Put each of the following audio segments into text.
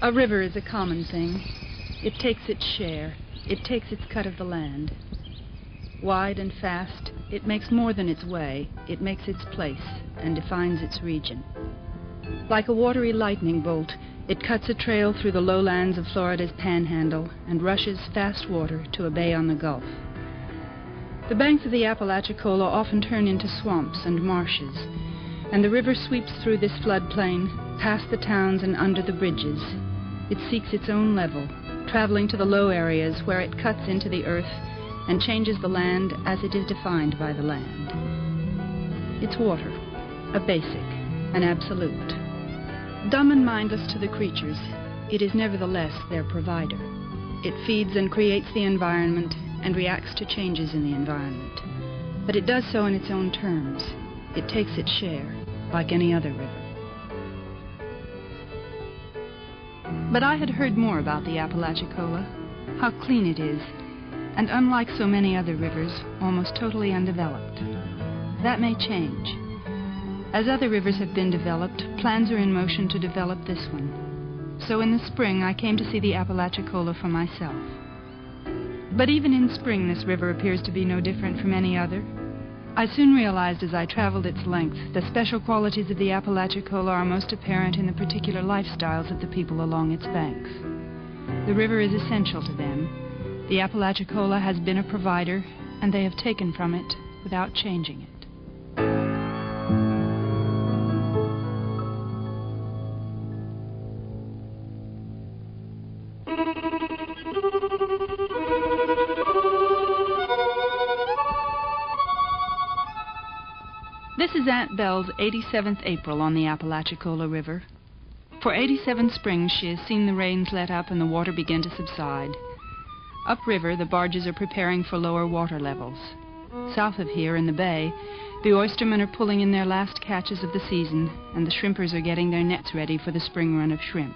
A river is a common thing. It takes its share. It takes its cut of the land. Wide and fast, it makes more than its way. It makes its place and defines its region. Like a watery lightning bolt, it cuts a trail through the lowlands of Florida's panhandle and rushes fast water to a bay on the Gulf. The banks of the Apalachicola often turn into swamps and marshes, and the river sweeps through this floodplain, past the towns and under the bridges. It seeks its own level, traveling to the low areas where it cuts into the earth and changes the land as it is defined by the land. It's water, a basic, an absolute. Dumb and mindless to the creatures, it is nevertheless their provider. It feeds and creates the environment and reacts to changes in the environment. But it does so in its own terms. It takes its share, like any other river. But I had heard more about the Apalachicola, how clean it is, and unlike so many other rivers, almost totally undeveloped. That may change. As other rivers have been developed, plans are in motion to develop this one. So in the spring, I came to see the Apalachicola for myself. But even in spring, this river appears to be no different from any other. I soon realized as I traveled its length, the special qualities of the Apalachicola are most apparent in the particular lifestyles of the people along its banks. The river is essential to them. The Apalachicola has been a provider, and they have taken from it without changing it. This is Aunt Belle's 87th April on the Apalachicola River. For 87 springs she has seen the rains let up and the water begin to subside. Upriver, the barges are preparing for lower water levels. South of here, in the bay, the oystermen are pulling in their last catches of the season, and the shrimpers are getting their nets ready for the spring run of shrimp.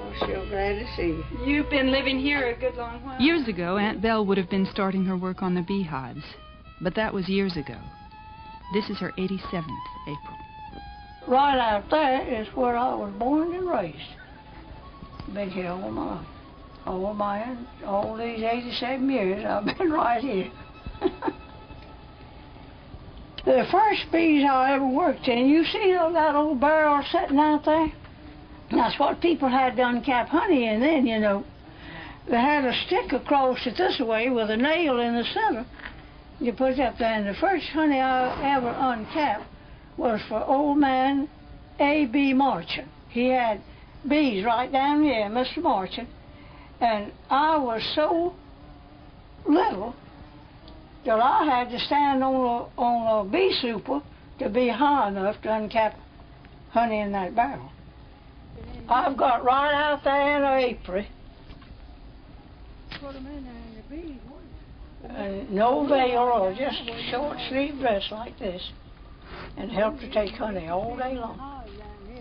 I'm sure glad to see you. You've been living here a good long while. Years ago, Aunt Belle would have been starting her work on the beehives, but that was years ago. This is her 87th April. Right out there is where I was born and raised. Been here all my life. All these 87 years, I've been right here. The first bees I ever worked in, you see that old barrel sitting out there? That's what people had to uncap honey in then, you know. They had a stick across it this way with a nail in the center. You put it up there, and the first honey I ever uncapped was for old man A.B. Marchant. He had bees right down here, Mr. Marchant, and I was so little that I had to stand on a bee super to be high enough to uncap honey in that barrel. I've got right out there in an apron. Put them in there in the bees. No veil or just short sleeve dress like this, and help to take honey all day long.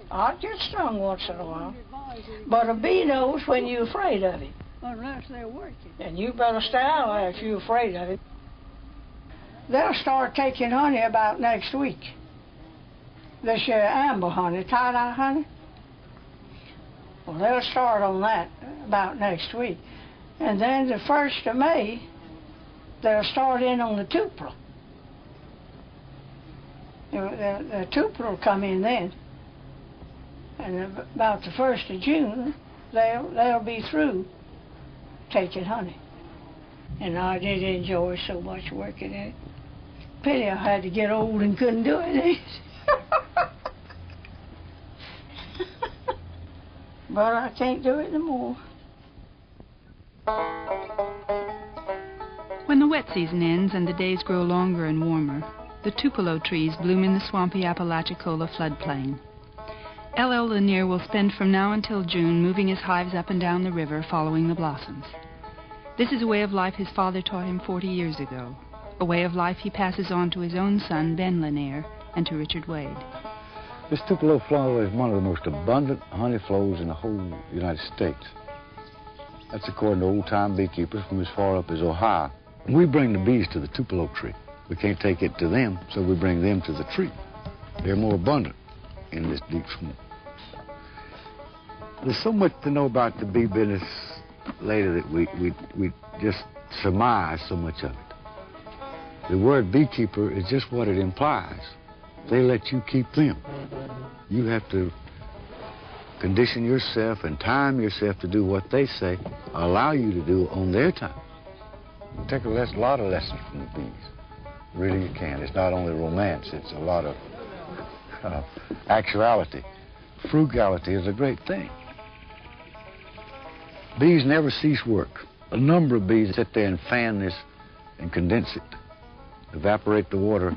I get stung once in a while, but a bee knows when you're afraid of him. Unless they're working. And you better stay out of there if you're afraid of him. They'll start taking honey about next week. This amber honey, tie-dye honey. Well, they'll start on that about next week. And then the 1st of May, they'll start in on the tupelo. The tupelo will come in then. And about the 1st of June, they'll be through taking honey. And I did enjoy so much working in it. Pity I had to get old and couldn't do it. But I can't do it no more. When the wet season ends and the days grow longer and warmer, the tupelo trees bloom in the swampy Apalachicola floodplain. L.L. Lanier will spend from now until June moving his hives up and down the river following the blossoms. This is a way of life his father taught him 40 years ago, a way of life he passes on to his own son, Ben Lanier, and to Richard Wade. This tupelo flower is one of the most abundant honey flows in the whole United States. That's according to old-time beekeepers from as far up as Ohio. We bring the bees to the tupelo tree. We can't take it to them, so we bring them to the tree. They're more abundant in this deep swamp. There's so much to know about the bee business later that we just surmise so much of it. The word beekeeper is just what it implies. They let you keep them. You have to condition yourself and time yourself to do what they say, allow you to do on their time. You take a lot of lessons from the bees. Really, you can. It's not only romance, it's a lot of actuality. Frugality is a great thing. Bees never cease work. A number of bees sit there and fan this and condense it, evaporate the water,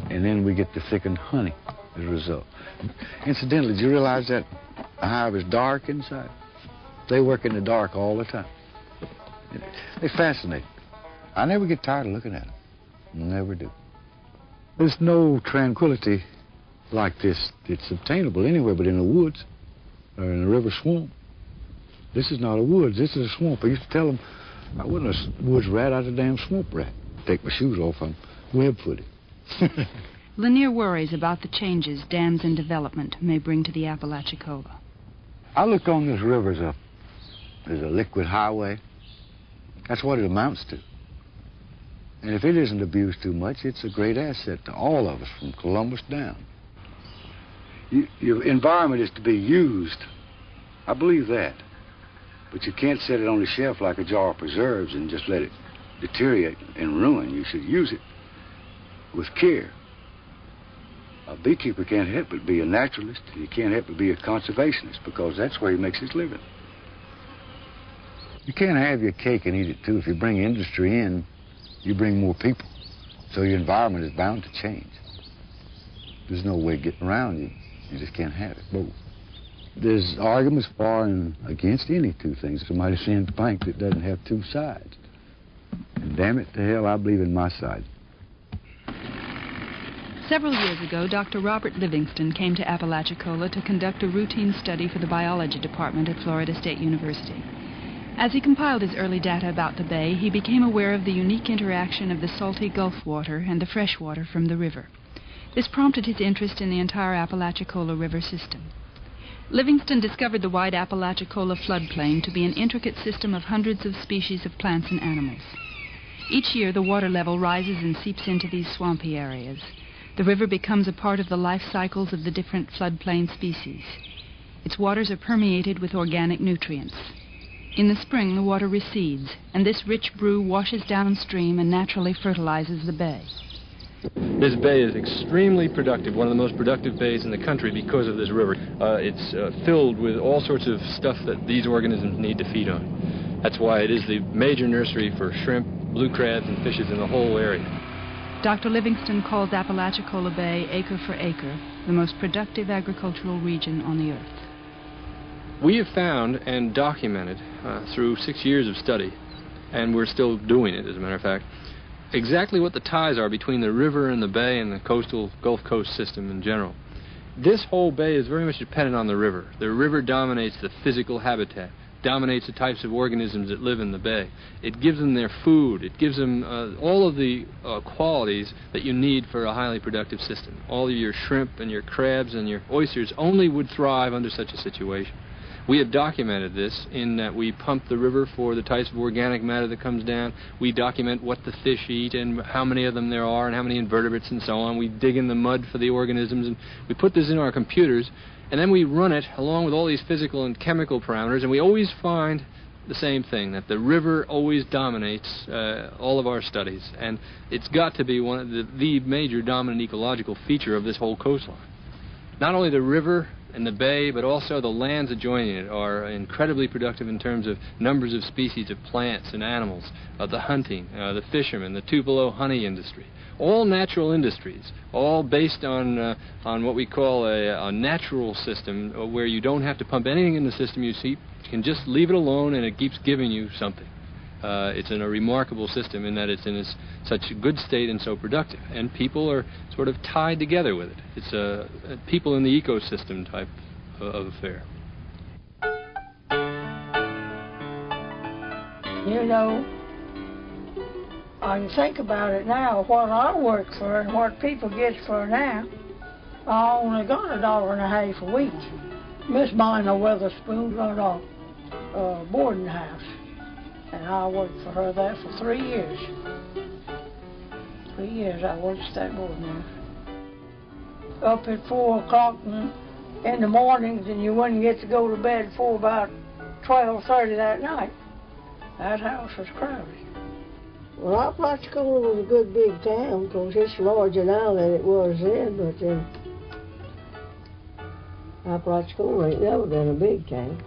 and then we get the thickened honey as a result. Incidentally, did you realize that a hive is dark inside? They work in the dark all the time. They fascinate. I never get tired of looking at them. Never do. There's no tranquility like this that's obtainable anywhere but in the woods or in a river swamp. This is not a woods, this is a swamp. I used to tell them I wasn't a woods rat, I was a damn swamp rat. Take my shoes off, I'm web-footed. Lanier worries about the changes dams and development may bring to the Apalachicola. I look on this river as a liquid highway. That's what it amounts to. And if it isn't abused too much, it's a great asset to all of us, from Columbus down. Your environment is to be used. I believe that. But you can't set it on the shelf like a jar of preserves and just let it deteriorate and ruin. You should use it with care. A beekeeper can't help but be a naturalist. He can't help but be a conservationist, because that's where he makes his living. You can't have your cake and eat it too. If you bring industry in, you bring more people. So your environment is bound to change. There's no way of getting around it. You just can't have it both. There's arguments for and against any two things. Somebody sends a plank that doesn't have two sides. And damn it to hell, I believe in my side. Several years ago, Dr. Robert Livingston came to Apalachicola to conduct a routine study for the biology department at Florida State University. As he compiled his early data about the bay, he became aware of the unique interaction of the salty Gulf water and the fresh water from the river. This prompted his interest in the entire Apalachicola River system. Livingston discovered the wide Apalachicola floodplain to be an intricate system of hundreds of species of plants and animals. Each year, the water level rises and seeps into these swampy areas. The river becomes a part of the life cycles of the different floodplain species. Its waters are permeated with organic nutrients. In the spring, the water recedes, and this rich brew washes downstream and naturally fertilizes the bay. This bay is extremely productive, one of the most productive bays in the country because of this river. It's filled with all sorts of stuff that these organisms need to feed on. That's why it is the major nursery for shrimp, blue crabs, and fishes in the whole area. Dr. Livingston calls Apalachicola Bay, acre for acre, the most productive agricultural region on the earth. We have found and documented through 6 years of study, and we're still doing it, as a matter of fact, exactly what the ties are between the river and the bay and the coastal Gulf Coast system in general. This whole bay is very much dependent on the river. The river dominates the physical habitat, dominates the types of organisms that live in the bay. It gives them their food. It gives them all of the qualities that you need for a highly productive system. All of your shrimp and your crabs and your oysters only would thrive under such a situation. We have documented this in that we pump the river for the types of organic matter that comes down. We document what the fish eat and how many of them there are and how many invertebrates and so on. We dig in the mud for the organisms, and we put this in our computers, and then we run it along with all these physical and chemical parameters, and we always find the same thing, that the river always dominates all of our studies, and it's got to be one of the major dominant ecological feature of this whole coastline. Not only the river and the bay, but also the lands adjoining it are incredibly productive in terms of numbers of species of plants and animals, the hunting, the fishermen, the Tupelo honey industry. All natural industries, all based on what we call a natural system, where you don't have to pump anything in the system. You can just leave it alone and it keeps giving you something. It's in a remarkable system in that it's in such a good state and so productive, and people are sort of tied together with it. It's a people in the ecosystem type of affair. You know, I can think about it now, what I work for and what people get for now. I only got $1.50 a week. Miss Mina Witherspoon run a boarding house, and I worked for her there for 3 years. 3 years I worked at that boarding house. Up at 4 o'clock in the mornings, and you wouldn't get to go to bed before about 12:30 that night. That house was crowded. Well, Apalachicola was a good big town, because it's larger now than it was then, but Apalachicola ain't never been a big town.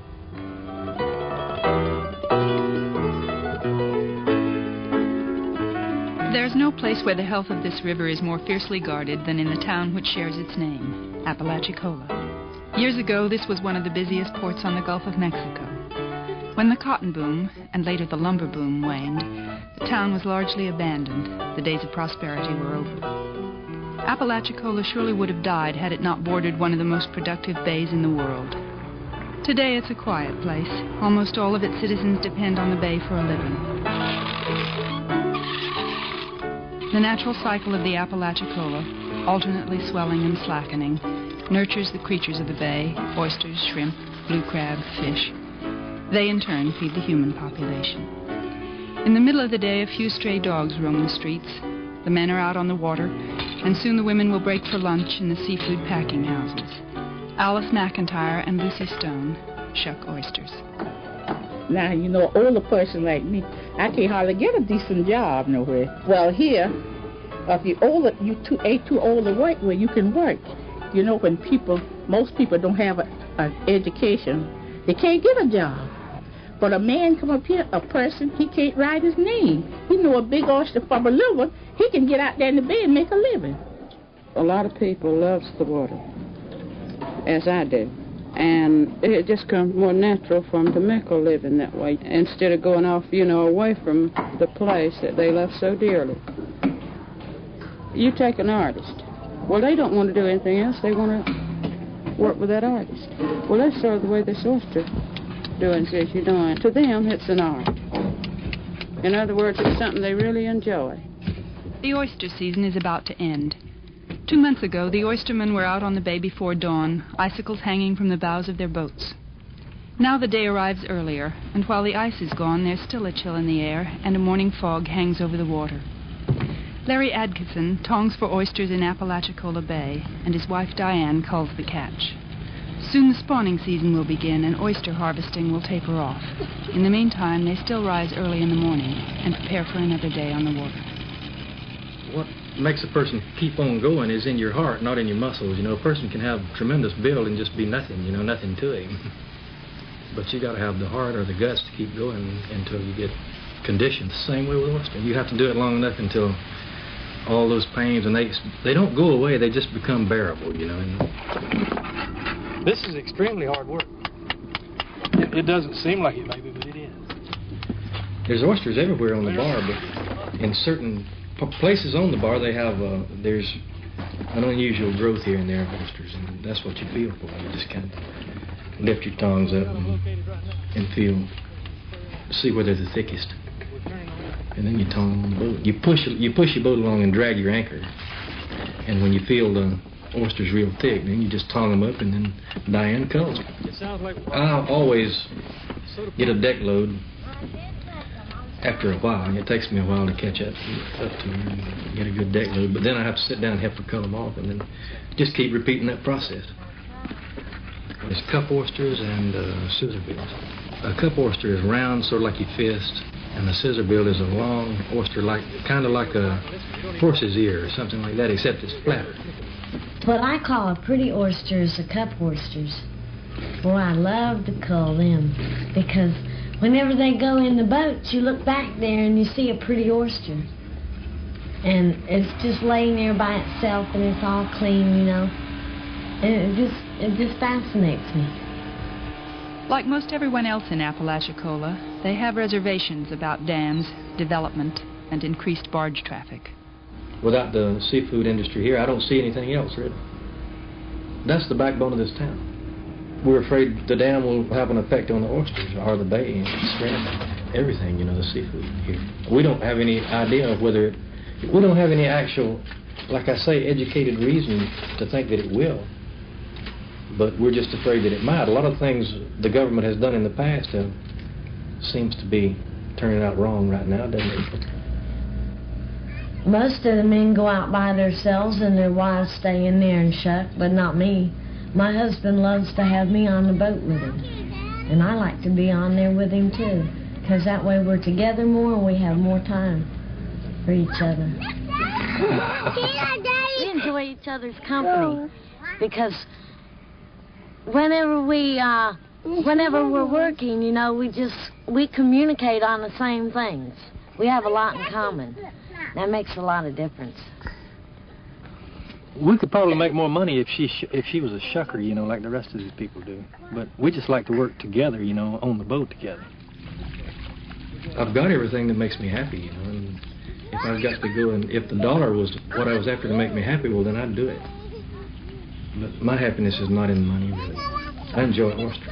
There's no place where the health of this river is more fiercely guarded than in the town which shares its name, Apalachicola. Years ago, this was one of the busiest ports on the Gulf of Mexico. When the cotton boom, and later the lumber boom, waned, the town was largely abandoned. The days of prosperity were over. Apalachicola surely would have died had it not bordered one of the most productive bays in the world. Today it's a quiet place. Almost all of its citizens depend on the bay for a living. The natural cycle of the Apalachicola, alternately swelling and slackening, nurtures the creatures of the bay: oysters, shrimp, blue crab, fish. They in turn feed the human population. In the middle of the day, a few stray dogs roam the streets. The men are out on the water, and soon the women will break for lunch in the seafood packing houses. Alice McIntyre and Lucy Stone shuck oysters. Now, you know, an older person like me, I can't hardly get a decent job nowhere. Well, here, if you're older, ain't too old to work where you can work. You know, when most people don't have an education, they can't get a job. But a man come up here, a person, he can't write his name. He know a big oyster from a little one, he can get out there in the bay and make a living. A lot of people loves the water, as I do. And it just comes more natural for them to make a living that way, instead of going off, you know, away from the place that they love so dearly. You take an artist. Well, they don't want to do anything else. They want to work with that artist. Well, that's sort of the way this oyster doing as you're doing. To them, it's an art. In other words, it's something they really enjoy. The oyster season is about to end. 2 months ago, the oystermen were out on the bay before dawn, icicles hanging from the bows of their boats. Now the day arrives earlier, and while the ice is gone, there's still a chill in the air, and a morning fog hangs over the water. Larry Adkison tongs for oysters in Apalachicola Bay, and his wife Diane culls the catch. Soon the spawning season will begin, and oyster harvesting will taper off. In the meantime, they still rise early in the morning and prepare for another day on the water. What makes a person keep on going is in your heart, not in your muscles. You know, a person can have tremendous build and just be nothing, you know, nothing to him. But you got to have the heart or the guts to keep going until you get conditioned. The same way with oyster. You have to do it long enough until all those pains, and they don't go away, they just become bearable, you know. And this is extremely hard work. It doesn't seem like it, maybe, but it is. There's oysters everywhere on the bar, but in certain places on the bar, they have there's an unusual growth here and there of oysters, and that's what you feel for. You just kind of lift your tongs up and feel, see where they're the thickest, and then you tong on the boat. You push your boat along and drag your anchor, and when you feel the oysters real thick, then you just tong them up, and then Diane culls them. I'll always get a deck load after a while. It takes me a while to catch up to and get a good deck load, but then I have to sit down and help her cut them off, and then just keep repeating that process. There's cup oysters and scissor bills. A cup oyster is round, sort of like your fist, and the scissor bill is a long oyster, kind of like a horse's ear or something like that, except it's flatter. What I call pretty oysters are cup oysters. Boy, I love to cull them, because whenever they go in the boats, you look back there and you see a pretty oyster. And it's just laying there by itself, and it's all clean, you know. And it just fascinates me. Like most everyone else in Apalachicola, they have reservations about dams, development, and increased barge traffic. Without the seafood industry here, I don't see anything else, really. That's the backbone of this town. We're afraid the dam will have an effect on the oysters, or the bay, and shrimp, everything, you know, the seafood here. We don't have any idea of whether We don't have any actual, like I say, educated reason to think that it will. But we're just afraid that it might. A lot of things the government has done in the past seems to be turning out wrong right now, doesn't it? Most of the men go out by themselves and their wives stay in there and shuck, but not me. My husband loves to have me on the boat with him. And I like to be on there with him too, because that way we're together more and we have more time for each other. We enjoy each other's company because whenever we're working, you know, we communicate on the same things. We have a lot in common. That makes a lot of difference. We could probably make more money if she was a shucker, you know, like the rest of these people do. But we just like to work together, you know, on the boat together. I've got everything that makes me happy, you know, and if I've got to go and if the dollar was what I was after to make me happy, well, then I'd do it. But my happiness is not in the money, really. I enjoy oyster.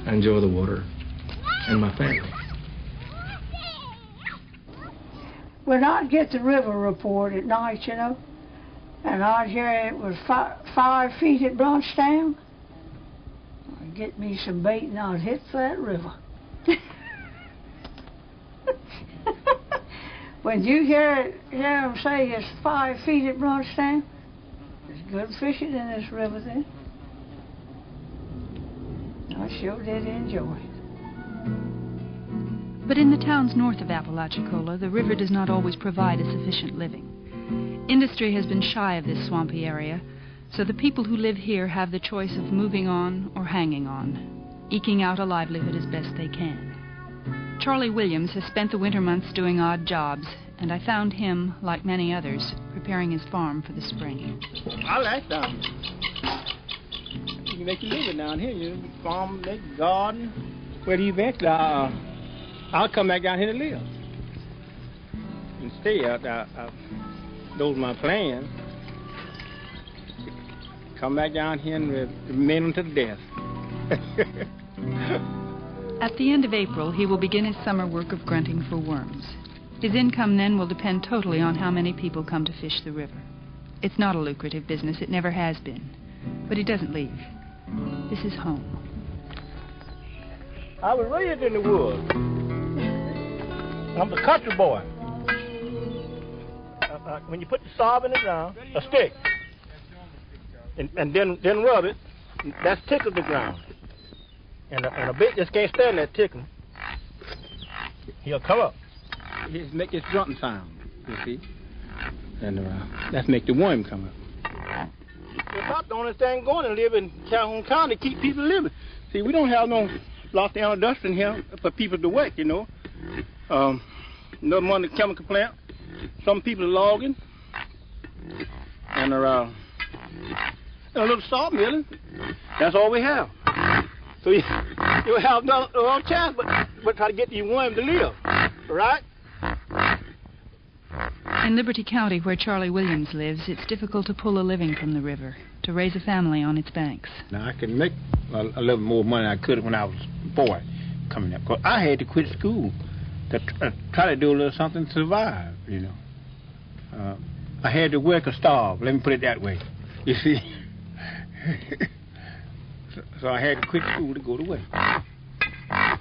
I enjoy the water and my family. When I'd get the river report at night, you know, and I'd hear it was 5 feet at Brunchtown, I'd get me some bait and I'd hit that river. When you hear them say it's 5 feet at Brunchtown, there's good fishing in this river then. I sure did enjoy it. But in the towns north of Apalachicola, the river does not always provide a sufficient living. Industry has been shy of this swampy area, so the people who live here have the choice of moving on or hanging on, eking out a livelihood as best they can. Charlie Williams has spent the winter months doing odd jobs, and I found him, like many others, preparing his farm for the spring. I like down here. You can make a living down here. You farm, make garden. Where do you eventually, I'll come back down here to live and stay out. Those are my plans. Come back down here and remain until death. At the end of April, he will begin his summer work of grunting for worms. His income then will depend totally on how many people come to fish the river. It's not a lucrative business, it never has been. But he doesn't leave. This is home. I was raised in the woods. I'm the country boy. When you put the sob in the ground, a stick, and then rub it, that tickles the ground. And a bait just can't stand that tickling. He'll come up. He'll make this grunting sound, you see. And that's make the worm come up. It's not the only thing going to live in Calhoun County to keep people living. See, we don't have no Los Angeles industry here for people to work, you know. Another one, the chemical plant. Some people are logging. And a little sawmilling. That's all we have. So you have no chance but try to get these worms to live, right? In Liberty County, where Charlie Williams lives, it's difficult to pull a living from the river, to raise a family on its banks. Now, I can make a little more money than I could when I was a boy coming up. Because I had to quit school to try to do a little something to survive, you know. I had to work or starve, let me put it that way, you see. So I had to quit school to go to work.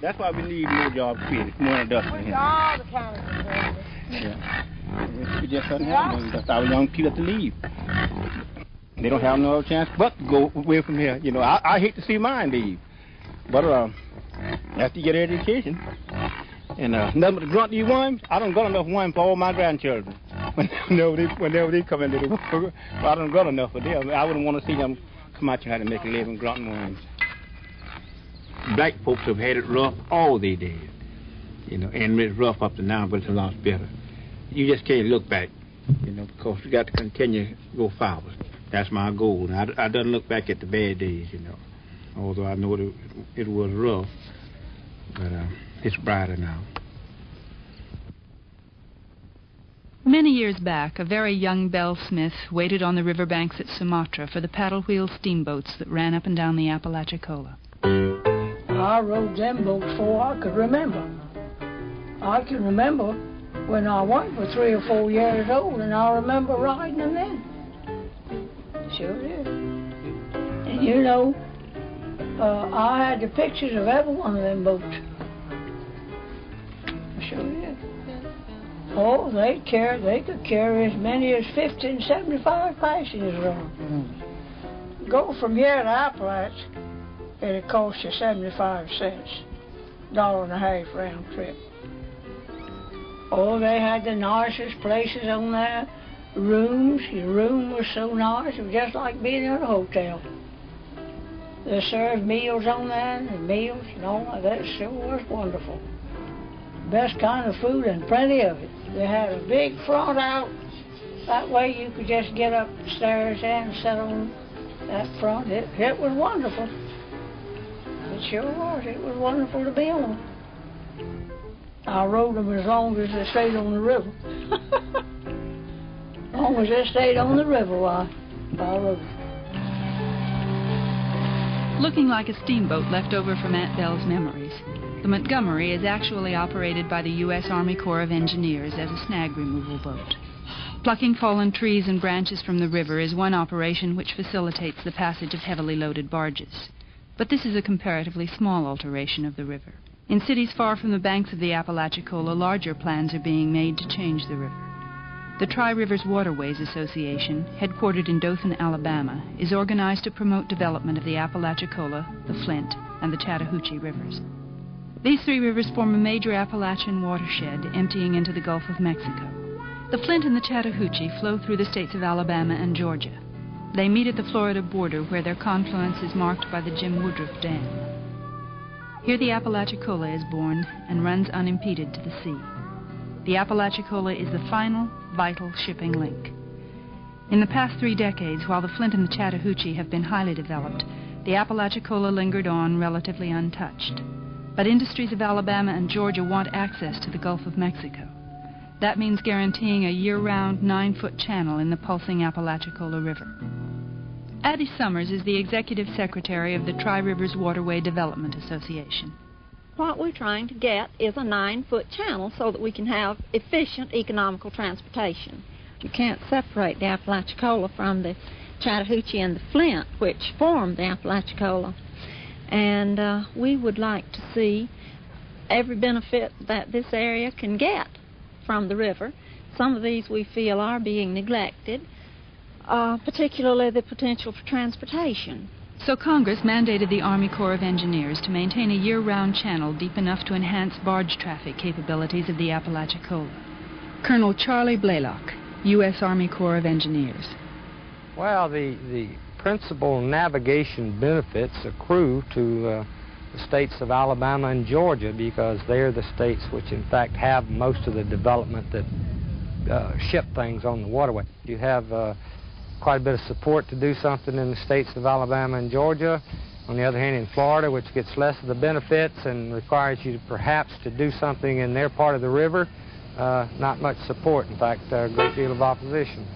That's why we need more jobs created, more industry here. All the counties are doing this. Yeah. We just doesn't have no industry. Our young people have to leave. They don't have no other chance but to go away from here. You know, I hate to see mine leave. But after you get an education, and nothing but to grunt these worms, I don't got enough worms for all my grandchildren. Whenever they come into the world, I don't got enough for them. I wouldn't want to see them come out here to make a living grunting worms. Black folks have had it rough all their days, you know, and it's rough up to now, but it's a lot better. You just can't look back, you know, because we got to continue to go forward. That's my goal. I don't look back at the bad days, you know, although I know it was rough, but it's brighter now. Many years back, a very young Belle Smith waited on the riverbanks at Sumatra for the paddle wheel steamboats that ran up and down the Apalachicola. I rode them boats before I could remember. I can remember when I was 3 or 4 years old, and I remember riding them then. Sure did. And you know, I had the pictures of every one of them boats. I sure did. Oh, they could carry as many as 50 and 75 passengers on them. Go from here to Appalachia, it'd cost you 75 cents, $1.50 round trip. Oh, they had the nicest places on there. Rooms, your room was so nice, it was just like being in a hotel. They served meals on there, and meals and all that. Sure was wonderful. Best kind of food and plenty of it. They had a big front out. That way you could just get up the stairs and sit on that front. It was wonderful. It sure was. It was wonderful to be on. I rode them as long as they stayed on the river. As long as they stayed on the river, I rode them. Looking like a steamboat left over from Aunt Belle's memories, the Montgomery is actually operated by the U.S. Army Corps of Engineers as a snag removal boat. Plucking fallen trees and branches from the river is one operation which facilitates the passage of heavily loaded barges. But this is a comparatively small alteration of the river. In cities far from the banks of the Apalachicola, larger plans are being made to change the river. The Tri-Rivers Waterways Association, headquartered in Dothan, Alabama, is organized to promote development of the Apalachicola, the Flint, and the Chattahoochee rivers. These 3 rivers form a major Appalachian watershed emptying into the Gulf of Mexico. The Flint and the Chattahoochee flow through the states of Alabama and Georgia. They meet at the Florida border, where their confluence is marked by the Jim Woodruff Dam. Here the Apalachicola is born and runs unimpeded to the sea. The Apalachicola is the final, vital shipping link. In the past 3 decades, while the Flint and the Chattahoochee have been highly developed, the Apalachicola lingered on relatively untouched. But industries of Alabama and Georgia want access to the Gulf of Mexico. That means guaranteeing a year-round 9-foot channel in the pulsing Apalachicola River. Addie Summers is the executive secretary of the Tri-Rivers Waterway Development Association. What we're trying to get is a 9-foot channel so that we can have efficient, economical transportation. You can't separate the Apalachicola from the Chattahoochee and the Flint, which form the Apalachicola. And we would like to see every benefit that this area can get from the river. Some of these we feel are being neglected, particularly the potential for transportation. So Congress mandated the Army Corps of Engineers to maintain a year-round channel deep enough to enhance barge traffic capabilities of the Apalachicola. Colonel Charlie Blaylock, U.S. Army Corps of Engineers. Well, the principal navigation benefits accrue to the states of Alabama and Georgia, because they're the states which in fact have most of the development that ship things on the waterway. You have quite a bit of support to do something in the states of Alabama and Georgia. On the other hand, in Florida, which gets less of the benefits and requires you to perhaps to do something in their part of the river, not much support. In fact, a great deal of opposition.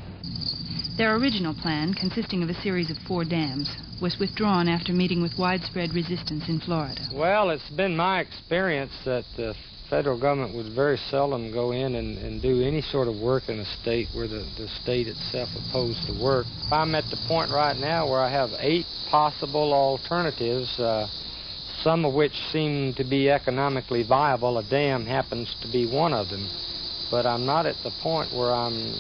Their original plan, consisting of a series of 4 dams, was withdrawn after meeting with widespread resistance in Florida. Well, it's been my experience that the federal government would very seldom go in and do any sort of work in a state where the state itself opposed the work. I'm at the point right now where I have 8 possible alternatives, some of which seem to be economically viable. A dam happens to be one of them. But I'm not at the point where I'm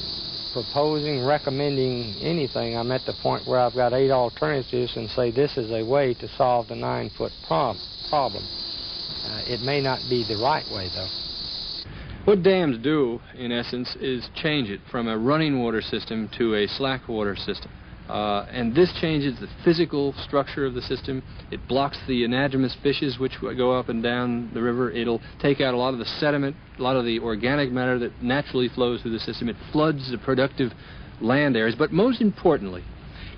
proposing, recommending anything. I'm at the point where I've got 8 alternatives and say this is a way to solve the 9-foot problem. It may not be the right way, though. What dams do, in essence, is change it from a running water system to a slack water system. And this changes the physical structure of the system. It blocks the anadromous fishes which go up and down the river. It'll take out a lot of the sediment, a lot of the organic matter that naturally flows through the system. It floods the productive land areas. But most importantly,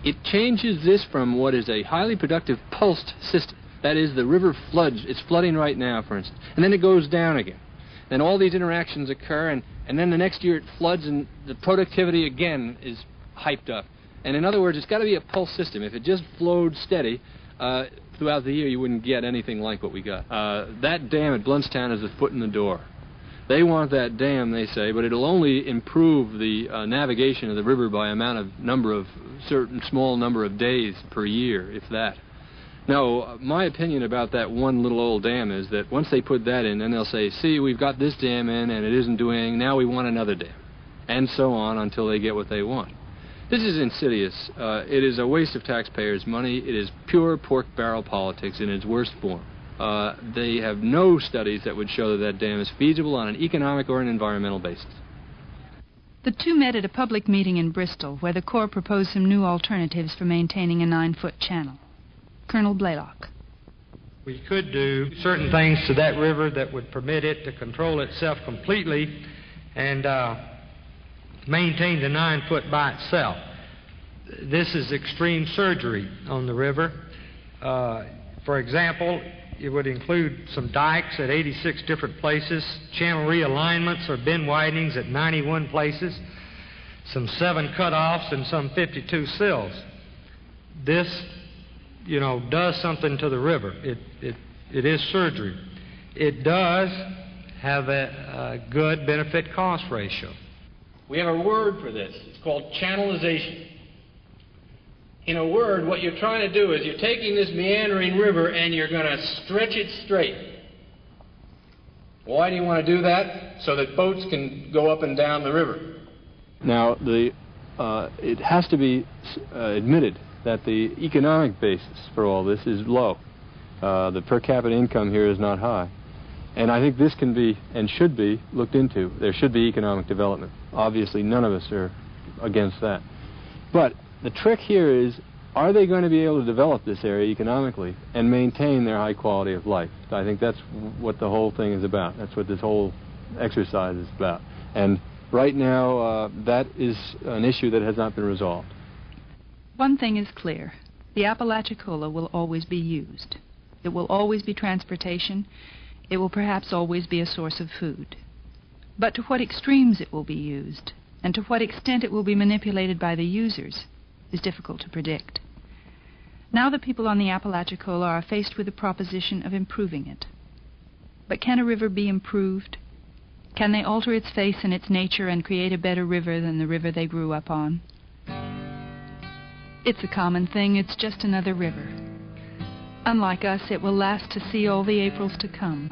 it changes this from what is a highly productive pulsed system. That is, the river floods. It's flooding right now, for instance. And then it goes down again. Then all these interactions occur, and then the next year it floods, and the productivity again is hyped up. And in other words, it's got to be a pulse system. If it just flowed steady throughout the year, you wouldn't get anything like what we got. That dam at Bluntstown is the foot in the door. They want that dam, they say, but it'll only improve the navigation of the river by certain small number of days per year, if that. Now, my opinion about that one little old dam is that once they put that in, then they'll say, see, we've got this dam in and it isn't doing anything, now we want another dam. And so on until they get what they want. This is insidious. It is a waste of taxpayers' money. It is pure pork barrel politics in its worst form. They have no studies that would show that that dam is feasible on an economic or an environmental basis. The two met at a public meeting in Bristol where the Corps proposed some new alternatives for maintaining a 9-foot channel. Colonel Blaylock. We could do certain things to that river that would permit it to control itself completely and maintain the 9-foot by itself. This is extreme surgery on the river. For example, it would include some dikes at 86 different places, channel realignments or bend widenings at 91 places, some 7 cutoffs and some 52 sills. This, you know, does something to the river. It is surgery. It does have a good benefit-cost ratio. We have a word for this. It's called channelization. In a word, what you're trying to do is you're taking this meandering river and you're going to stretch it straight. Why do you want to do that? So that boats can go up and down the river. Now, it has to be admitted that the economic basis for all this is low. The per capita income here is not high. And I think this can be and should be looked into. There should be economic development. Obviously, none of us are against that. But the trick here is, are they going to be able to develop this area economically and maintain their high quality of life? I think that's what the whole thing is about. That's what this whole exercise is about. And right now, that is an issue that has not been resolved. One thing is clear. The Apalachicola will always be used. It will always be transportation. It will perhaps always be a source of food. But to what extremes it will be used, and to what extent it will be manipulated by the users, is difficult to predict. Now the people on the Apalachicola are faced with the proposition of improving it. But can a river be improved? Can they alter its face and its nature and create a better river than the river they grew up on? It's a common thing. It's just another river. Unlike us, it will last to see all the Aprils to come.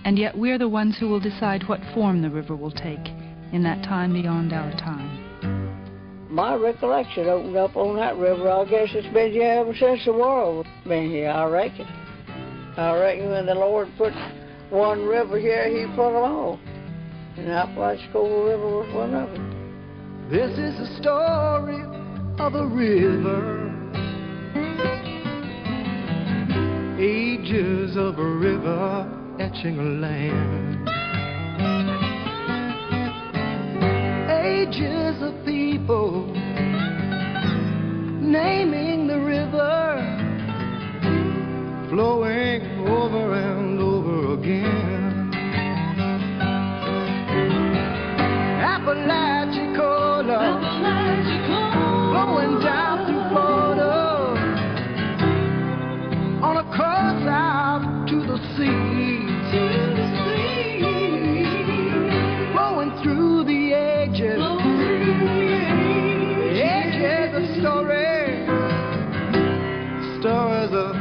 And yet we're the ones who will decide what form the river will take in that time beyond our time. My recollection opened up on that river. I guess it's been here ever since the world been here, I reckon. I reckon when the Lord put one river here, he put them all. And the Apalachicola River was one of them. This is the story of a river. Ages of a river etching a land. Ages of people naming the river, flowing over and over again. Apalachicola, flowing down through Florida, on a course out to the sea, flowing through the ages, ages of stories of